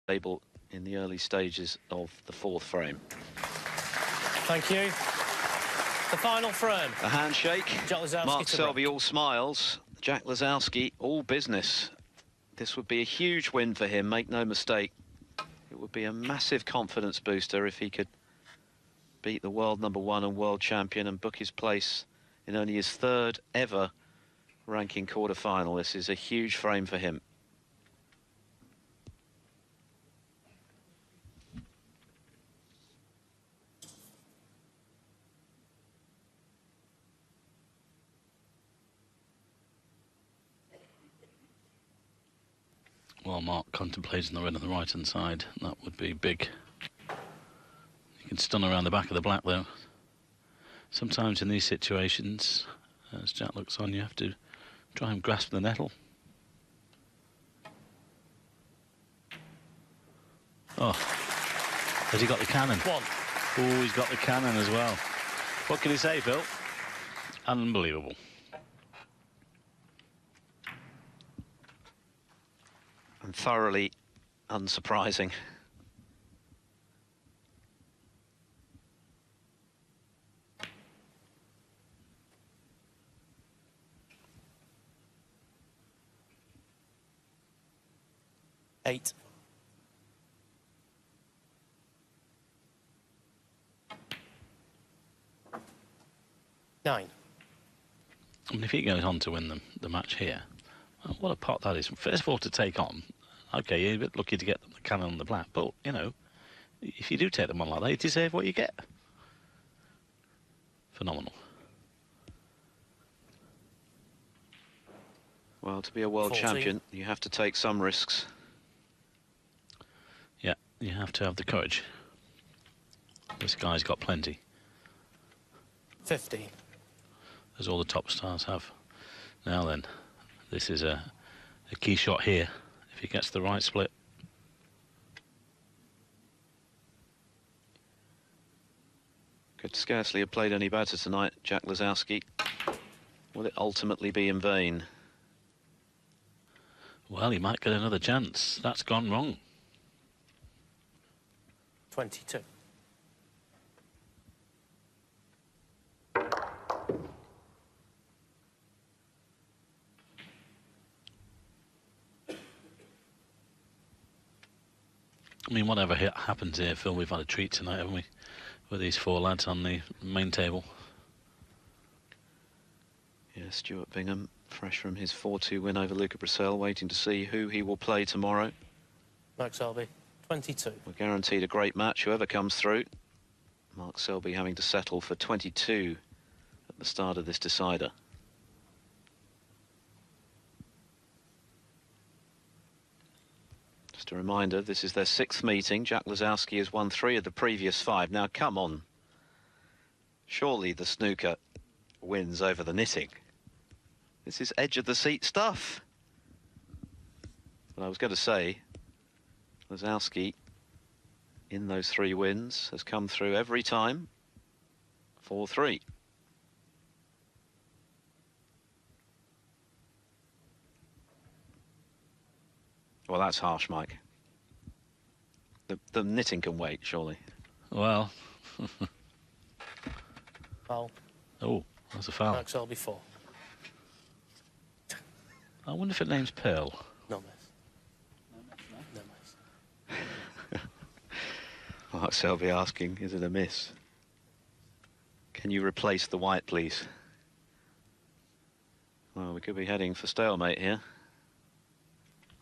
table in the early stages of the fourth frame. Thank you. The final frame. A handshake. Jack Lisowski Mark to Selby break. all smiles. Jack Lisowski all business. This would be a huge win for him, make no mistake. It would be a massive confidence booster if he could beat the world #1 and world champion and book his place in only his third ever ranking quarter-final. This is a huge frame for him. Well, Mark contemplating the red on the right-hand side. That would be big. You can stun around the back of the black, though. Sometimes in these situations, as Jack looks on, you have to try and grasp the nettle. Oh, has he got the cannon? One. Oh, he's got the cannon as well. What can he say, Phil? Unbelievable. And thoroughly unsurprising. Eight. Nine. I mean, if he goes on to win the match here, well, what a pot that is. First of all, to take on. OK, you're a bit lucky to get the cannon on the black, but, you know, if you do take them on like that, you deserve what you get. Phenomenal. Well, to be a world 14. champion, you have to take some risks. Yeah, you have to have the courage. This guy's got plenty. 50. As all the top stars have. Now then, this is a key shot here. If he gets the right split. Could scarcely have played any better tonight, Jack Lisowski. Will it ultimately be in vain? Well, he might get another chance. That's gone wrong. 22. I mean, whatever happens here, Phil, we've had a treat tonight, haven't we? With these four lads on the main table. Yeah, Stuart Bingham, fresh from his 4-2 win over Luca Brissell, waiting to see who he will play tomorrow. Mark Selby. 22. We're guaranteed a great match, whoever comes through. Mark Selby having to settle for 22 at the start of this decider. Just a reminder, this is their 6th meeting. Jack Lisowski has won 3 of the previous 5. Now, come on. Surely the snooker wins over the knitting. This is edge-of-the-seat stuff. But I was going to say, Lisowski, in those 3 wins, has come through every time. 4-3. Well, that's harsh, Mike. The knitting can wait, surely. Well. Foul. Oh, that's a foul. Mark Selby 4. I wonder if it name's Pearl. No miss. No miss. Mark Selby asking, is it a miss? Can you replace the white, please? Well, we could be heading for stalemate here.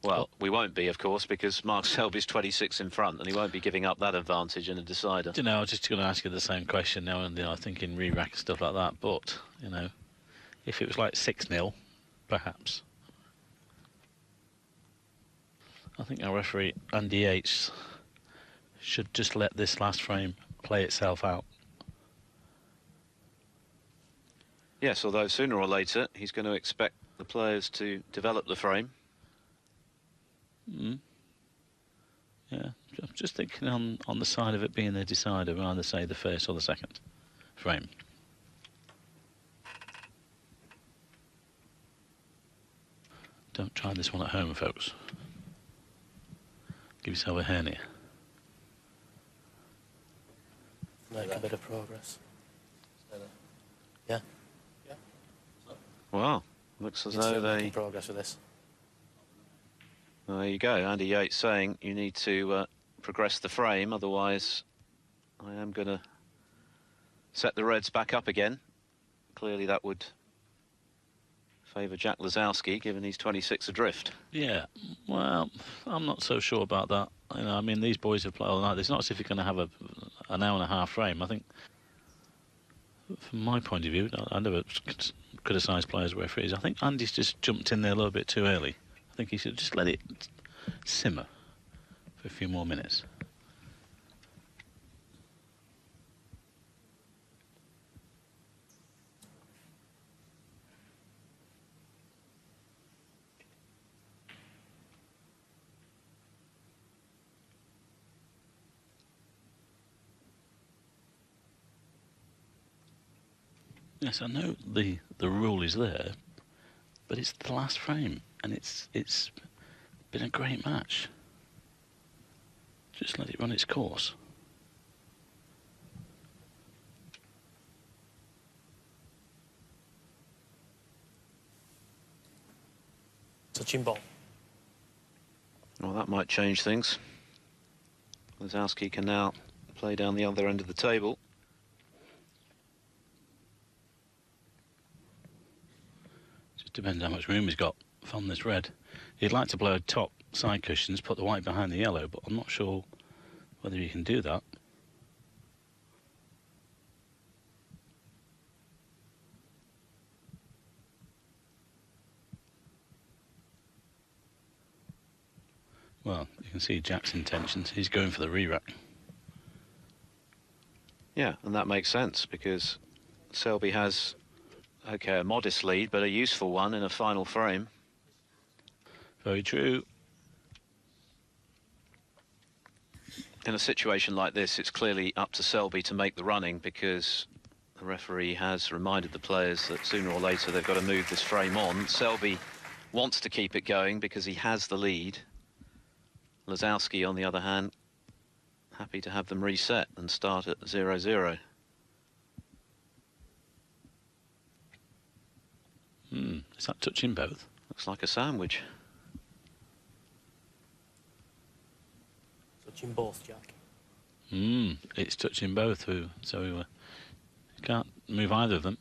Well, we won't be, of course, because Mark Selby's 26 in front, and he won't be giving up that advantage in a decider. You know, I was just going to ask you the same question now, and I think in re-rack and stuff like that. But you know, if it was like 6-0, perhaps. I think our referee Andy Yates should just let this last frame play itself out. Yes, although sooner or later he's going to expect the players to develop the frame. Yeah, I'm just thinking on the side of it being the decider, rather say the first or the second frame. Don't try this one at home, folks. Give yourself a hernia. Make a bit of progress. Yeah. Well, looks as You're though still they... making progress with this. There you go, Andy Yates saying you need to progress the frame, otherwise I am going to set the reds back up again. Clearly that would favour Jack Lisowski, given he's 26 adrift. Yeah, well, I'm not so sure about that. You know, I mean, these boys have played all night. It's not as if you're going to have an hour and a half frame. I think, from my point of view, I never criticise players' referees. I think Andy's just jumped in there a little bit too early. I think he should just let it simmer for a few more minutes. Yes, I know the rule is there, but it's the last frame, and it's been a great match. Just let it run its course. Touching ball. Well, that might change things. Lisowski can now play down the other end of the table. Just depends how much room he's got from this red. He'd like to play top side cushions, put the white behind the yellow, but I'm not sure whether he can do that. Well, you can see Jack's intentions. He's going for the re-rack. Yeah, and that makes sense, because Selby has, okay, a modest lead, but a useful one in a final frame. Very true. In a situation like this, it's clearly up to Selby to make the running, because the referee has reminded the players that sooner or later they've got to move this frame on. Selby wants to keep it going because he has the lead. Lisowski, on the other hand, happy to have them reset and start at 0-0. Is that touching both? Looks like a sandwich. Touching both, Jack. It's touching both, so you can't move either of them.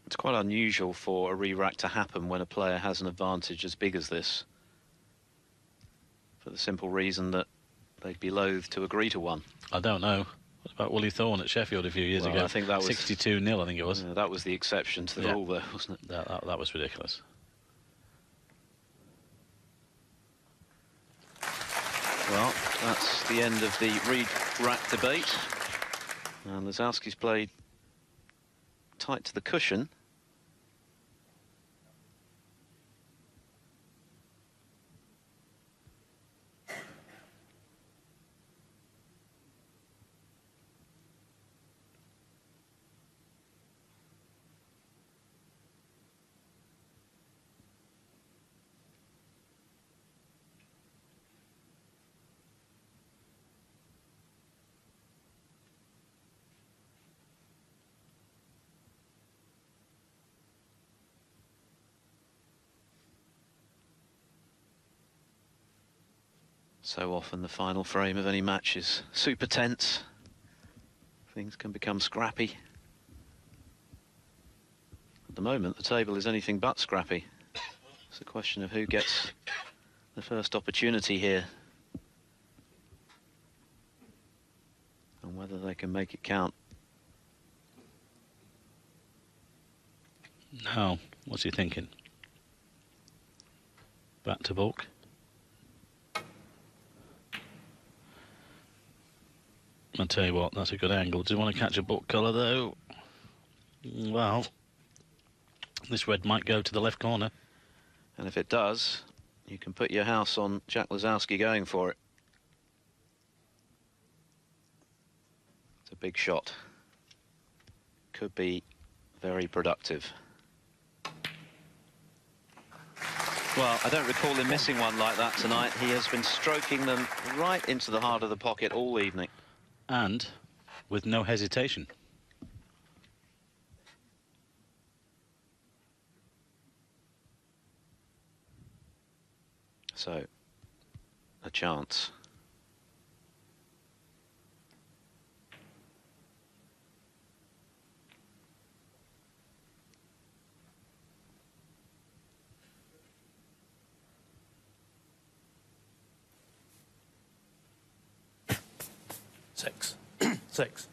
It's quite unusual for a re-rack to happen when a player has an advantage as big as this, for the simple reason that they'd be loath to agree to one. I don't know. What about Willie Thorne at Sheffield a few years ago? I think that was 62-0, I think it was. Yeah, that was the exception to the rule there, wasn't it? That was ridiculous. Well, that's the end of the re-rack debate. And Lisowski's played tight to the cushion. So often the final frame of any match is super tense. Things can become scrappy. the moment, the table is anything but scrappy. It's a question of who gets the first opportunity here. And whether they can make it count. Now, what's he thinking? Back to bulk. I'll tell you what, that's a good angle. Do you want to catch a bulk colour though? Well, this red might go to the left corner. And if it does, you can put your house on Jack Lisowski going for it. It's a big shot. Could be very productive. Well, I don't recall him missing one like that tonight. He has been stroking them right into the heart of the pocket all evening. And with no hesitation. So, a chance. Six. Six.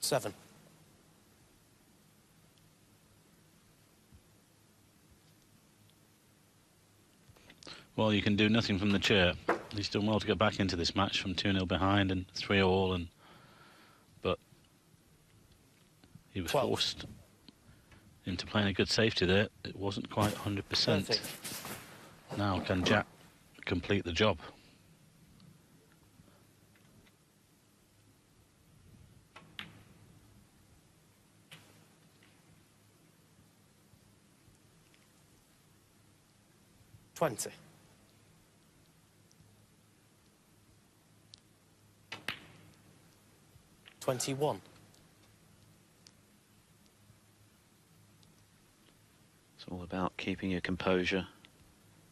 Seven. Well, you can do nothing from the chair. He's done well to get back into this match from 2-0 behind and 3-all, but he was 12. forced into playing a good safety there. It wasn't quite 100%. 13. Now, can Jack complete the job? $20. 21. It's all about keeping your composure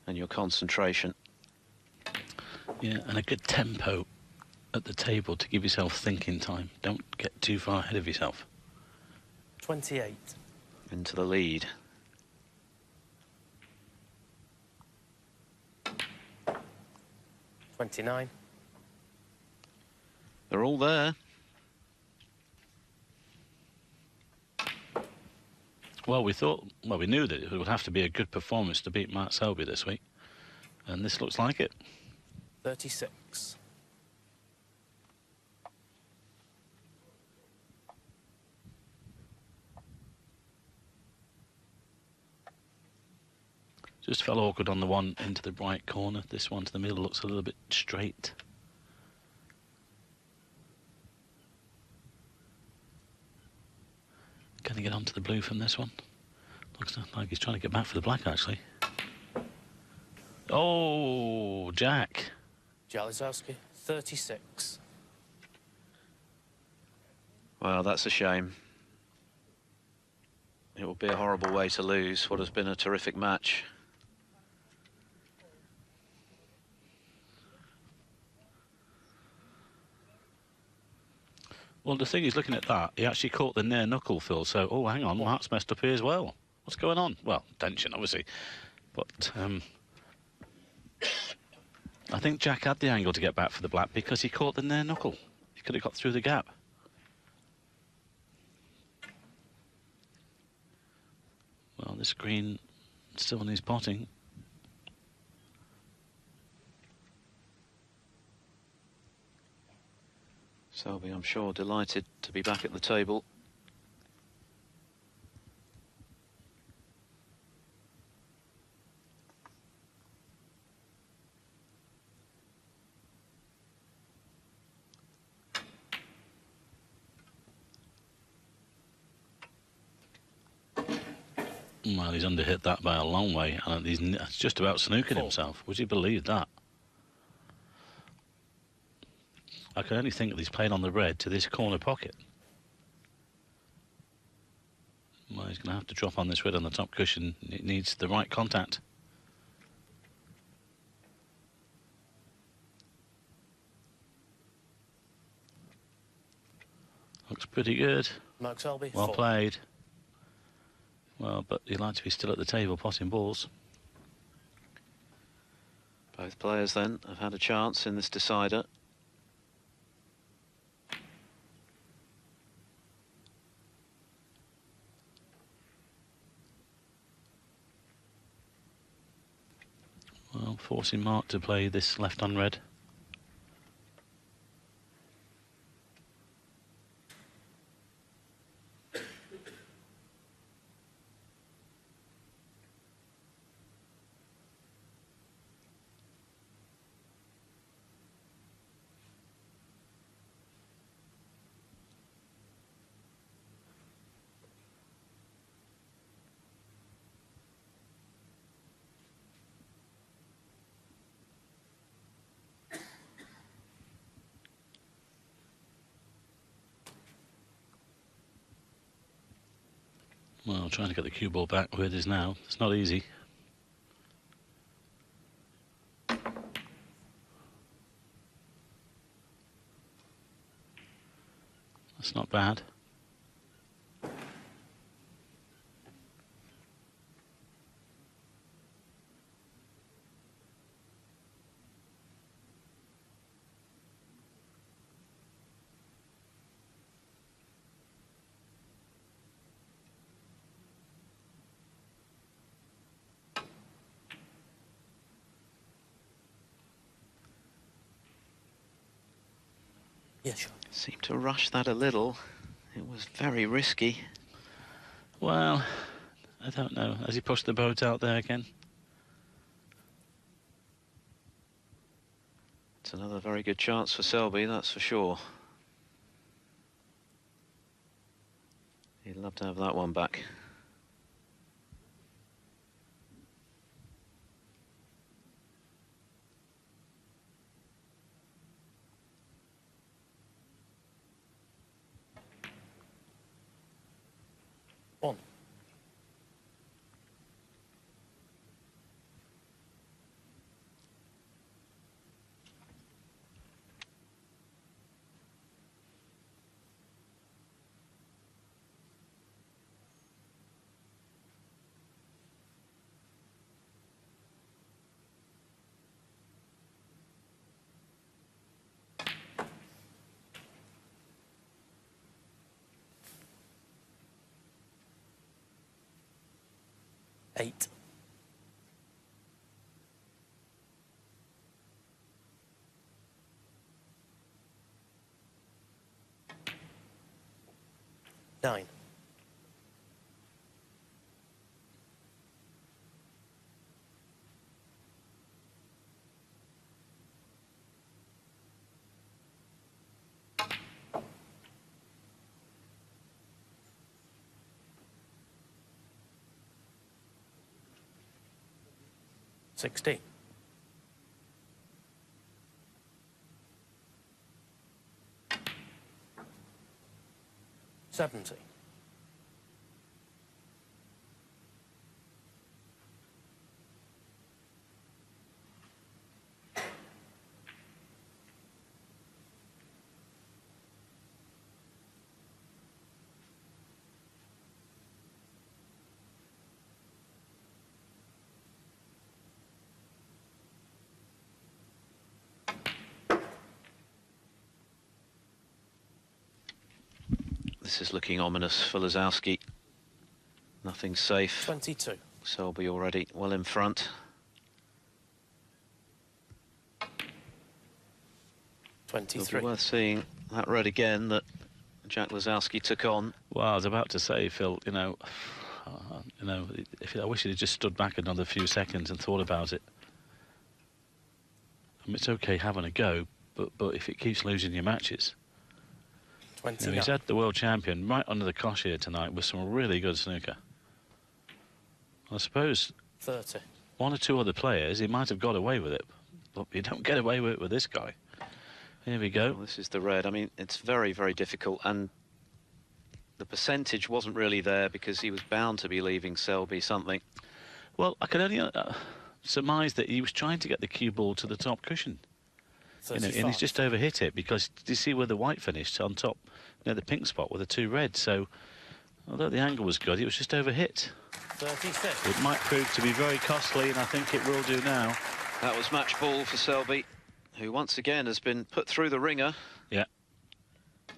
and your concentration. Yeah, and a good tempo at the table to give yourself thinking time. Don't get too far ahead of yourself. 28. Into the lead. $29. They're all there. Well, we knew that it would have to be a good performance to beat Mark Selby this week. And this looks like it. 36. Just fell awkward on the one into the right corner. This one to the middle looks a little bit straight. Can he get onto the blue from this one? Looks like he's trying to get back for the black, actually. Oh, Jack. Lisowski. 36. Well, that's a shame. It will be a horrible way to lose what has been a terrific match. Well, the thing is, looking at that, he actually caught the near knuckle, Phil. So, oh, hang on, Mark's messed up here as well. What's going on? Well, tension, obviously. But I think Jack had the angle to get back for the black because he caught the near knuckle. He could have got through the gap. Well, this green still needs potting. Selby, I'm sure, delighted to be back at the table. Well, he's underhit that by a long way, and he's just about snookered 4. himself. Would you believe that? I can only think that he's playing on the red to this corner pocket. Well, he's going to have to drop on this red on the top cushion. It needs the right contact. Looks pretty good. Mark Selby, Well 4. played. Well, but you'd like to be still at the table potting balls. Both players then have had a chance in this decider. Well, forcing Mark to play this left on red. Well, trying to get the cue ball back where it is now. It's not easy. That's not bad. Yeah, sure. Seemed to rush that a little. It was very risky. Well, I don't know. Has he pushed the boat out there again? It's another very good chance for Selby, that's for sure. He'd love to have that one back. One. Eight. Nine. 16. 70. This is looking ominous for Lisowski. Nothing safe. 22. Selby already well in front. 23. It'll be worth seeing that red again that Jack Lisowski took on. Well, I was about to say, Phil, if I wish he'd just stood back another few seconds and thought about it. I mean, it's okay having a go, but if it keeps losing your matches. 29. He's had the world champion right under the cosh here tonight with some really good snooker. I suppose 30. one or two other players, he might have got away with it, but you don't get away with it with this guy. Here we go. Well, this is the red. I mean, it's very, very difficult, and the percentage wasn't really there because he was bound to be leaving Selby something. Well, I can only surmise that he was trying to get the cue ball to the top cushion. You know, and 35. he's just overhit it because do you see where the white finished on top, near the pink spot with the 2 reds? So, although the angle was good, it was just overhit. 36. It might prove to be very costly, and I think it will do now. That was match ball for Selby, who once again has been put through the ringer. Yeah.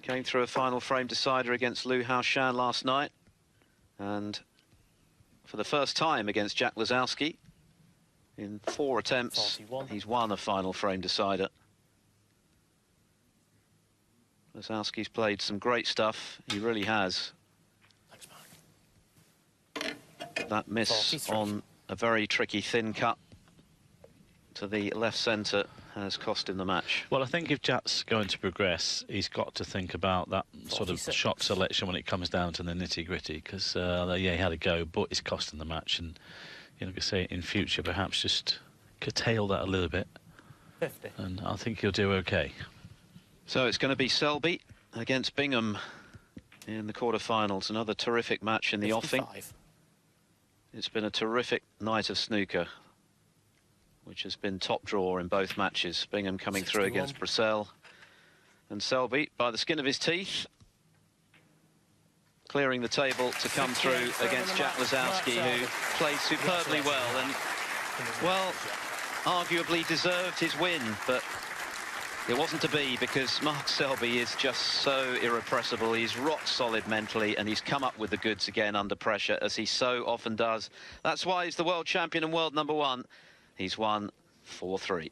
Came through a final frame decider against Liu Haoshan last night, and for the first time against Jack Lisowski in 4 attempts, 41. he's won a final frame decider. Lisowski's played some great stuff, he really has. Thanks, Mark. That miss 43. on a very tricky thin cut to the left centre has cost him the match. Well, I think if Jack's going to progress, he's got to think about that sort of 46. shot selection when it comes down to the nitty-gritty, because, yeah, he had a go, but it's costing the match, and, you know, like I say, in future, perhaps just curtail that a little bit, 50. and I think he'll do okay. So it's going to be Selby against Bingham in the quarterfinals. Another terrific match in the offing. 55. It's been a terrific night of snooker, which has been top draw in both matches. Bingham coming through 61. against Brissell, and Selby, by the skin of his teeth, clearing the table to come 68 through for against the Jack match. Lisowski, who Selby. played superbly well and, well, arguably deserved his win, but it wasn't to be because Mark Selby is just so irrepressible. He's rock solid mentally, and he's come up with the goods again under pressure, as he so often does. That's why he's the world champion and world #1. He's won 4-3.